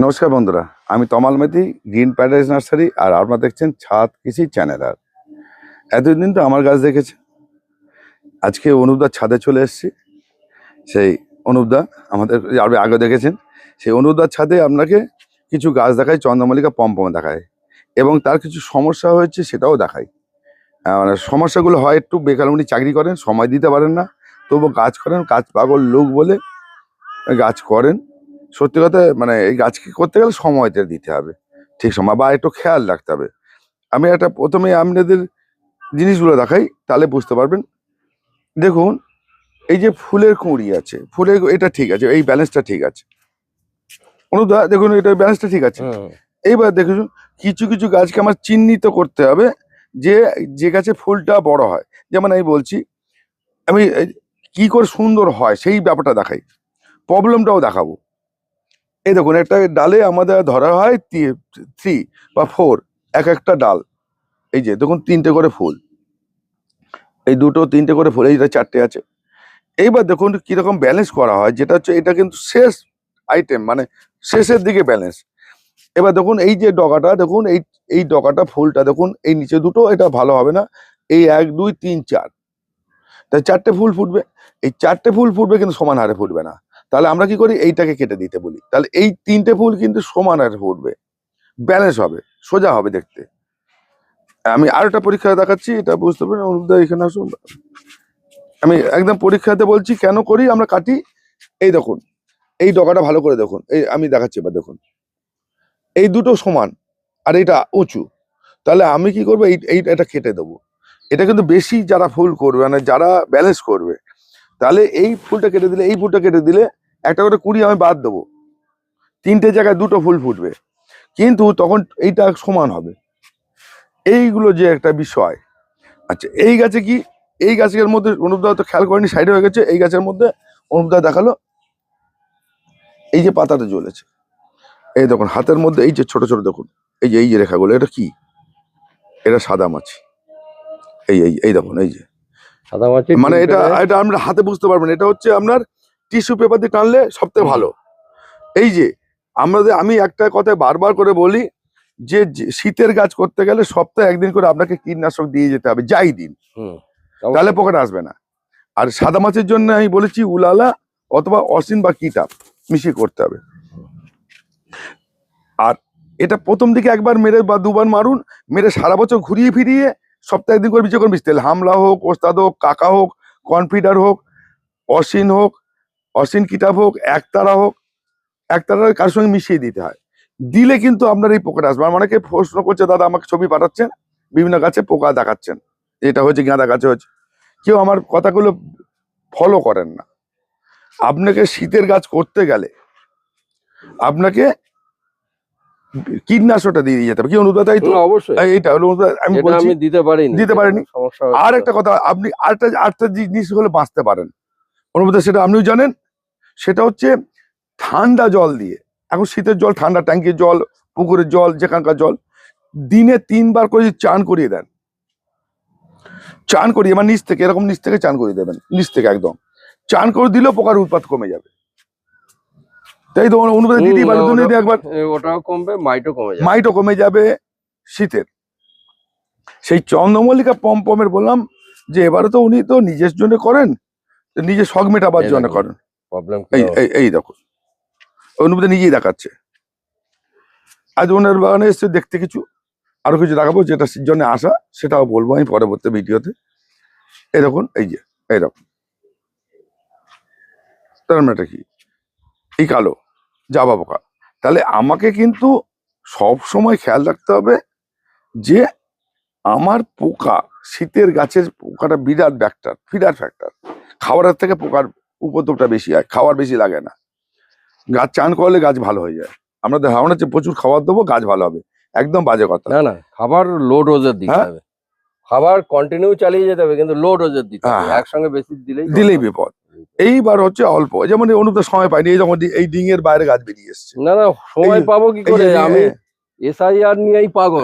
নমস্কার বন্ধুরা, আমি তমাল মেথি, গ্রিন প্যারাডাইস নার্সারি। আর আপনারা দেখছেন ছাদ কৃষি চ্যানেল। আর এতদিন তো আমার গাছ দেখেছে, আজকে অনুপদার ছাদে চলে এসেছি। সেই অনুপদা আমাদের আগে দেখেছেন, সেই অনুপদার ছাদে আপনাকে কিছু গাছ দেখায়, চন্দ্রমল্লিকা পম্পম দেখায়, এবং তার কিছু সমস্যা হয়েছে সেটাও দেখায়। মানে সমস্যাগুলো হয় একটু বেকার, উনি চাকরি করেন, সময় দিতে পারেন না, তবু গাছ করেন, কাজ পাগল লোক বলে গাছ করেন। সত্যি কথা, মানে এই গাছকে করতে গেলে সময়টা দিতে হবে, ঠিক সময়, বা একটু খেয়াল রাখতে হবে। আমি একটা প্রথমে আপনাদের জিনিসগুলো দেখাই, তাহলে বুঝতে পারবেন। দেখুন, এই যে ফুলের কুঁড়ি আছে, ফুলের এটা ঠিক আছে, এই ব্যালেন্সটা ঠিক আছে। অনুদা দেখুন, এটা ব্যালেন্সটা ঠিক আছে। এইবার দেখুন, কিছু কিছু গাছকে আমার চিহ্নিত করতে হবে যে যে গাছে ফুলটা বড় হয়। যেমন আমি বলছি, আমি কি করে সুন্দর হয় সেই ব্যাপারটা দেখাই, প্রবলেমটাও দেখাবো। এই দেখুন, একটা ডালে আমাদের ধরা হয় 3 বা 4, এক একটা ডাল। এই যে দেখুন, 3টে করে ফুল, এই 2টো 3টে করে ফুল, এইটা 4টে আছে। এইবার দেখুন কিরকম ব্যালেন্স করা হয়, যেটা হচ্ছে এটা কিন্তু শেষ আইটেম, মানে শেষের দিকে ব্যালেন্স। এবার দেখুন, এই যে ডগাটা দেখুন, এই ডগাটা ফুলটা দেখুন, এই নিচে দুটো, এটা ভালো হবে না। এই 1 2 3 4, তাই 4টে ফুল ফুটবে। এই 4টে ফুল ফুটবে, কিন্তু সমান হারে ফুটবে না। তাহলে আমরা কি করি, এইটাকে কেটে দিতে বলি, তাহলে এই 3টে ফুল কিন্তু সমান হারে ফুটবে, ব্যালেন্স হবে, সোজা হবে দেখতে। আমি আর একটা পরীক্ষা দেখাচ্ছি, এটা বুঝতে পারেন। অনুদা এখানে আসুন, আমি একদম পরীক্ষাতে বলছি কেন করি আমরা কাটি। এই দেখুন, এই ডগাটা ভালো করে দেখুন, এই আমি দেখাচ্ছি, এবার দেখুন, এই দুটো সমান আর এটা উঁচু। তাহলে আমি কি করবো, এটা কেটে দেবো। এটা কিন্তু বেশি যারা ফুল করবে, মানে যারা ব্যালেন্স করবে, তাহলে এই ফুলটা কেটে দিলে, এই ফুলটা কেটে দিলে একটা করে কুড়ি আমি বাদ দেবো, 3টে জায়গায় 2টো ফুল ফুটবে, কিন্তু তখন এইটা সমান হবে। এইগুলো যে একটা বিষয়। আচ্ছা, এই গাছে কি, এই গাছের মধ্যে অনুপদা তো খেয়াল করেনি, সাইডে হয়ে গেছে। এই গাছের মধ্যে অনুপদা দেখালো, এই যে পাতাটা জ্বলেছে, এই দেখুন হাতের মধ্যে এই যে ছোট ছোট দেখুন, এই যে রেখাগুলো, এটা কি, এটা সাদা মাছি। এই এই এই দেখুন, এই যে সাদা মাছি, মানে এটা এটা আমরা হাতে বুঝতে পারবেন, এটা হচ্ছে আপনার টিস্যু পেপার দিয়ে টানলে সবথেকে ভালো। এই যে আমি একটা কথা বারবার করে বলি, যে শীতের গাছ করতে গেলে সপ্তাহে একদিন করে আপনাকে কীটনাশক দিয়ে যেতে হবে, যাই দিন, তাহলে পোকাটা আসবে না। আর সাদা মাছের জন্য আমি বলেছি উলালা অথবা অসিন বা কিটাপ মিশিয়ে করতে হবে। আর এটা প্রথম দিকে একবার মেরে বা 2বার মারুন, মেরে সারা বছর ঘুরিয়ে ফিরিয়ে সপ্তাহে একদিন করে বিচে করে মিশতে, হামলা হোক, ওস্তাদ হোক, কাকা হোক, কনফিডার হোক, অসিন কিটাপ হোক, একতারা হোক, একতারা কার সঙ্গে মিশিয়ে দিতে হয়। দিলে কিন্তু আপনার এই পোকাটা আসবে। আর অনেকে প্রশ্ন করছে, দাদা আমাকে ছবি পাঠাচ্ছেন, বিভিন্ন গাছে পোকা দেখাচ্ছেন, এটা হয়েছে, গাঁদা গাছে হয়েছে, কেউ আমার কথাগুলো ফলো করেন না। আপনাকে শীতের গাছ করতে গেলে আপনাকে কীটনাশকটা দিয়ে যেতে হবে। কি অনুদান, তাই তো? অবশ্যই এইটা হলো আমি বলছি, দিতে পারিনি। আর একটা কথা, আপনি আরেকটা জিনিস হলে বাঁচতে পারেন অনুদান, সেটা আপনিও জানেন, সেটা হচ্ছে ঠান্ডা জল দিয়ে। এখন শীতের জল, ঠান্ডা ট্যাঙ্কির জল, পুকুরের জল, যেখানকার জল, দিনে 3বার করে চান করিয়ে দেন। চান করিয়ে মানে নিচ থেকে, এরকম নিচ থেকে চান করিয়ে দেবেন, নিচ থেকে একদম চান করে দিলেও পোকার উৎপাত কমে যাবে। তাই তো অনুভূতি দিতেই পারে, একবার ওটাও কমবে, মাইটও কমে যাবে শীতের। সেই চন্দ্রমল্লিকা পম্পমের বললাম যে এবারে তো উনি তো নিজের জন্য করেন, নিজের শখ মেটাবার জন্য করেন। এই দেখুন, অনুভূতি নিজেই দেখাচ্ছে। আজ ওনার বাগানে এসে দেখতে কিছু আরো কিছু দেখাবো, যেটা জন্য আসা, সেটাও বলবো আমি পরবর্তী ভিডিওতে। এই দেখুন, এই যে এই দেখুন, তার মানে কি, এই কালো জাবা পোকা। তাহলে আমাকে কিন্তু সব সময় খেয়াল রাখতে হবে যে আমার পোকা, শীতের গাছের পোকাটা বিরাট ফিডার ফ্যাক্টর। খাবারের থেকে পোকার উপদ্রবটা বেশি হয়, খাবার বেশি লাগে না। গাছ চান করলে গাছ ভালো হয়ে যায়। আমাদের ধারণা হচ্ছে প্রচুর খাবার দেবো গাছ ভালো হবে, একদম বাজে কথা। না, খাবার লো ডোজের দিতে হবে, খাবার কন্টিনিউ চালিয়ে যেতে হবে, কিন্তু লো ডোজের দিতে হবে, একসঙ্গে বেশি দিলেই বিপদ। এইবার হচ্ছে অল্প, যেমন অনুদান সময় পাইনি, এই যখন এই ডিং এর বাইরে গাছ বেরিয়ে এসছে। না সময় পাবো কি করে, আমি এসআইআর নিয়েই পাগল।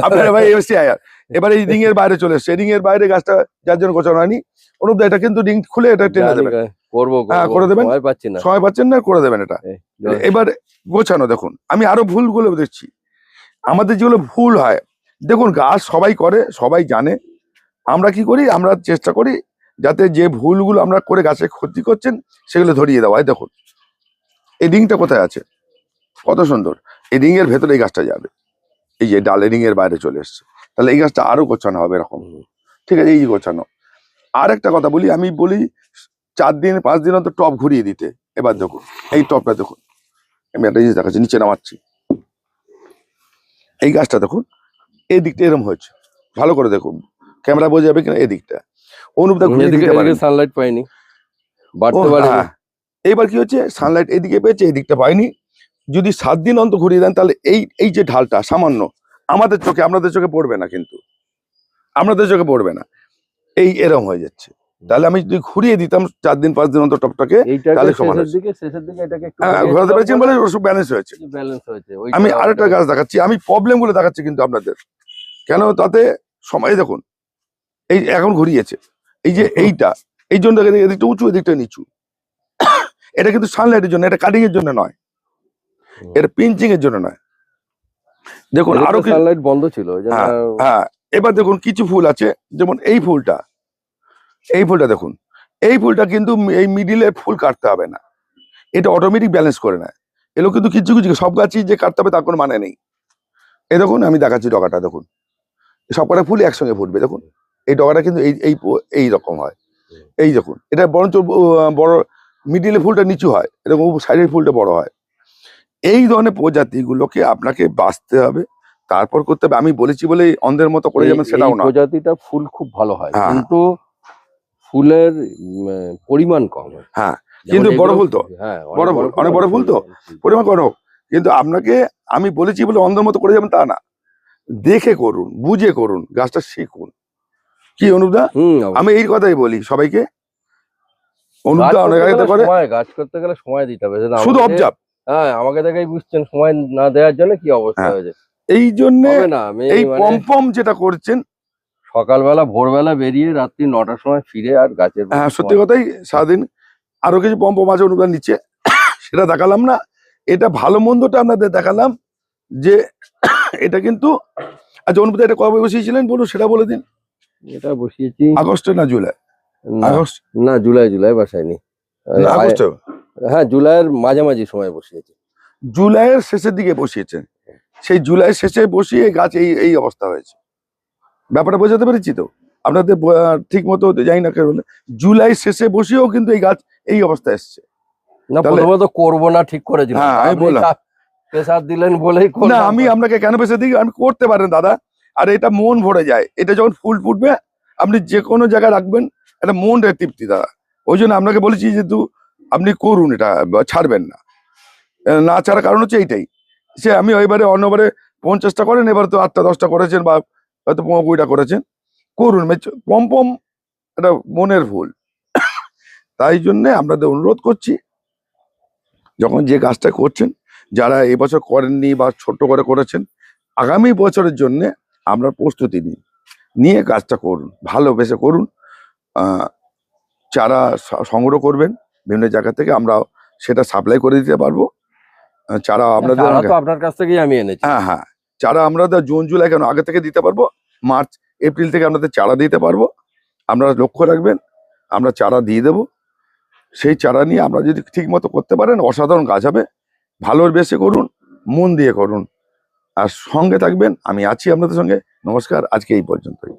আপনারা ভাই এসআইআর, এবার এই রিং এর বাইরে চলে এসছে, রিং এর বাইরে গাছটা যার জন্য গোছানো হয়নি। অনুপদা এটা কিন্তু রিং খুলে এটা টেনে দেবেন, করবো হ্যাঁ করে দেবেন, সময় পাচ্ছি না। সময় পাচ্ছেন না, করে দেবেন এটা। এবার গোছানো দেখুন, আমি আরো ভুলগুলো দেখছি, আমাদের যেগুলো ভুল হয় দেখুন, গাছ সবাই করে, সবাই জানে, আমরা কি করি, আমরা চেষ্টা করি যাতে যে ভুলগুলো আমরা করে গাছে ক্ষতি করছেন সেগুলো ধরিয়ে দেওয়া হয়। দেখুন এই রিংটা কোথায় আছে, কত সুন্দর, এই রিং এর ভেতরে এই গাছটা যাবে, এই যে ডালে রিং এর বাইরে চলে এসছে, তাহলে এই গাছটা আরো গোছানো হবে এরকম, ঠিক আছে, এই যে গোছানো। আর একটা কথা বলি, আমি বলি 4 দিন 5 দিন অন্তর টপ ঘুরিয়ে দিতে। এবার দেখুন এই টপটা দেখুন, আমি একটা জিনিস দেখাচ্ছি, নিচে নামাচ্ছি, এই গাছটা দেখুন এই দিকটা এরকম হয়েছে, ভালো করে দেখুন, ক্যামেরা বোঝা যাবে কিনা, এই দিকটা অনুপদা ঘুরিয়ে দিতে পারেন, সানলাইট পাইনি, বাড়তে পারে। হ্যাঁ এইবার কি হচ্ছে, সানলাইট এইদিকে পেয়েছে, এই দিকটা পাইনি। যদি 7 দিন অন্তর ঘুরিয়ে দেন তাহলে এই যে ঢালটা সামান্য আমাদের চোখে, আপনাদের চোখে পড়বে না, কিন্তু আপনাদের চোখে পড়বে না, এই এরকম হয়ে যাচ্ছে। তাহলে আমি যদি ঘুরিয়ে দিতাম 4 দিন 5 দিন অন্তর টপটাকে, তাহলে সমান হচ্ছে। শেষের দিকে এটাকে একটু ঘোরাতে পেরেছেন বলে সব ব্যালেন্স হয়েছে। ব্যালেন্স হয়েছে। আমি আরেকটা গাছ দেখাচ্ছি, আমি প্রবলেম গুলো দেখাচ্ছি কিন্তু আপনাদের, কেন তাতে সময় দেখুন, এই এখন ঘুরিয়েছে, এই যে এইটা, এই জন্য এদিকটা উঁচু এদিকটা নিচু, এটা কিন্তু সানলাইটের জন্য, এটা কাটিং এর জন্য নয়, এটা পিঞ্চিং এর জন্য নয়। দেখুন আরো সানলাইট বন্ধ ছিল। হ্যাঁ এবার দেখুন কিছু ফুল আছে, যেমন এই ফুলটা, এই ফুলটা দেখুন, এই ফুলটা কিন্তু এই মিডিলে ফুল কাটতে হবে না, এটা অটোমেটিক ব্যালেন্স করে নেয়। এগুলো কিন্তু কিছু কিছু সব গাছই যে কাটতে হবে তার কোনো মানে নেই। এই দেখুন আমি দেখাচ্ছি ডগাটা দেখুন, সব কটা ফুল একসঙ্গে ফুটবে, দেখুন এই ডগাটা কিন্তু এই রকম হয়, এই দেখুন এটা বরঞ্চ বড়, মিডিলে ফুলটা নিচু হয়, এরকম সাইডের ফুলটা বড় হয়। এই ধরনের প্রজাতিগুলোকে আপনাকে বাঁচতে হবে, তারপর করতে হবে। আমি বলেছি বলে অন্ধের মতো করে যাবেন সেটাও না, প্রজাতিটা ফুল খুব ভালো হয়, কিন্তু ফুলের পরিমাণ কম হয়। হ্যাঁ কিন্তু বড় ফুল তো, বড় ফুল, অনেক বড় ফুল তো, পরিমাণ কম। কিন্তু আপনাকে আমি বলেছি বলে অন্ধের মতো করে যাবেন তা না, দেখে করুন, বুঝে করুন, গাছটা শিখুন। কি অনুপদা, আমি এই কথাই বলি সবাইকে, অনুপদা অনেক আগে করে, গাছ করতে গেলে সময় দিতে হবে, শুধু অবজার্ভ। হ্যাঁ আমাকে দেখেই বুঝছেন, সময় না দেওয়ার জন্য কি অবস্থা হয়েছে। এই জন্য এই পম যেটা করছেন, সকালবেলা ভোরবেলা বেরিয়ে রাত্রি 9টার সময় ফিরে, আর গাছের সত্যি কথাই সারাদিন আরো কিছু পম আছে অনুদান নিচ্ছে, সেটা দেখালাম না, এটা ভালো মন্দটা আপনাদের দেখালাম যে এটা কিন্তু। আচ্ছা অনুপদা এটা কবে বসিয়েছিলেন বলুন, সেটা বলে দিন। এটা বসিয়েছি আগস্টে না জুলাই? আগস্ট না, জুলাই বসাইনি, আগস্টে। হ্যাঁ জুলাইয়ের মাঝামাঝি সময় বসিয়েছি, জুলাইয়ের শেষের দিকে বসিয়েছেন, সেই জুলাই শেষে বসিয়ে গাছ এই অবস্থা হয়েছে। ব্যাপারটা বোঝাতে পেরেছি তো আপনাদের, ঠিক মতো যাই না কেন, জুলাই শেষে বসিয়েও কিন্তু এই গাছ এই অবস্থা এসছে। না প্রথমত করবো না ঠিক করেছিল, হ্যাঁ আমি বললাম প্রেসার দিলেন বলেই না, আমি আপনাকে কেন প্রেসার দিই, আমি করতে পারেন দাদা, আর এটা মন ভরে যায়, এটা যখন ফুল ফুটবে আপনি যে কোনো জায়গায় রাখবেন, এটা মনটা তৃপ্তি দাদা। ওই জন্য আপনাকে বলেছি যেহেতু আপনি করুন, এটা ছাড়বেন না, না ছাড়ার কারণ হচ্ছে এইটাই, সে আমি ওইবারে অন্যবারে 50টা করেন, এবার তো 8টা 10টা করেছেন, বা হয়তো 15-20টা করেছেন, করুন, পম এটা মনের ভুল। তাই জন্য আপনাদের অনুরোধ করছি, যখন যে কাজটা করছেন, যারা এবছর করেননি বা ছোট করে করেছেন, আগামী বছরের জন্য আমরা প্রস্তুতি নিয়ে কাজটা করুন, ভালোবেসে করুন। চারা সংগ্রহ করবেন বিভিন্ন জায়গা থেকে, আমরা সেটা সাপ্লাই করে দিতে পারবো। চারা আপনাদের আপনার কাছ থেকেই আমি এনেছি। হ্যাঁ চারা আমরা জুন জুলাই কেন আগে থেকে দিতে পারবো, মার্চ এপ্রিল থেকে আপনাদের চারা দিতে পারবো। আপনারা লক্ষ্য রাখবেন, আমরা চারা দিয়ে দেবো, সেই চারা নিয়ে আমরা যদি ঠিক মতো করতে পারেন অসাধারণ গাছ হবে। ভালোবেসে করুন, মন দিয়ে করুন, আর সঙ্গে থাকবেন, আমি আছি আপনাদের সঙ্গে। নমস্কার, আজকে এই পর্যন্তই।